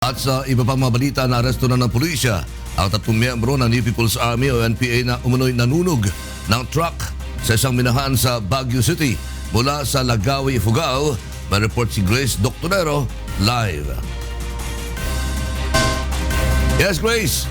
At sa iba pang mga balita, naaresto na ng pulisya ang 3 miyembro ng New People's Army o NPA na umunoy nanunog ng truck sa isang minahan sa Baguio City. Mula sa Lagawi, Ifugao, may report si Grace Doctorero live. Yes, Grace.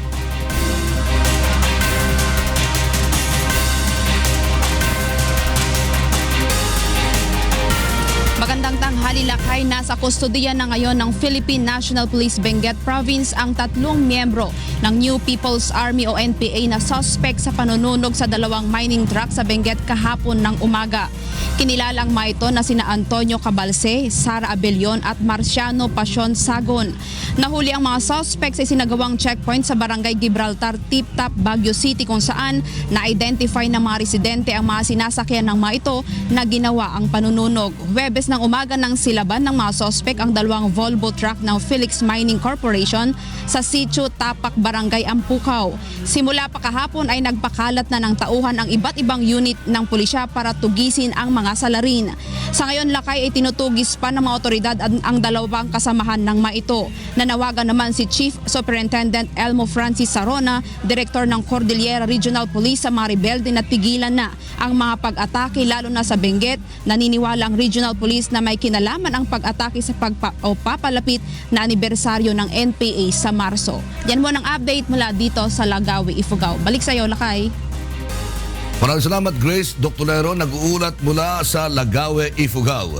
Magandang tanghali, Lakay. Nasa kustodiya na ngayon ng Philippine National Police Benguet Province ang 3 miyembro ng New People's Army o NPA na suspect sa panununog sa 2 mining truck sa Benguet kahapon ng umaga. Kinilalang mga ito na sina Antonio Cabalse, Sara Abelion at Marciano Pasion Sagon. Nahuli ang mga suspects sa sinagawang checkpoint sa Barangay Gibraltar, Tip-Top, Baguio City kung saan na-identify ng mga residente ang mga sinasakyan ng mga ito na ginawa ang panununog. Huwebes ng umaga nang silaban ng mga suspect ang 2 Volvo truck ng Felix Mining Corporation sa Sitio Tapak, Barangay Ampucaw. Simula pa kahapon ay nagpakalat na ng tauhan ang iba't ibang unit ng pulisya para tugisin ang mga salarin. Sa ngayon, Lakay, ay tinutugis pa ng mga otoridad ang 2 kasamahan ng mga ito. Nanawagan naman si Chief Superintendent Elmo Francis Sarona, Direktor ng Cordillera Regional Police sa mga rebelde na tigilan na ang mga pag-atake lalo na sa Benguet. Naniniwala ang Regional Police na may kinalaman ang pag-atake sa papalapit na anibersaryo ng NPA sa Marso. Yan mo ang update mula dito sa Lagawi, Ifugao. Balik sa iyo, Lakay. Maraming salamat, Grace Doctorero, nag-uulat mula sa Lagawi, Ifugao.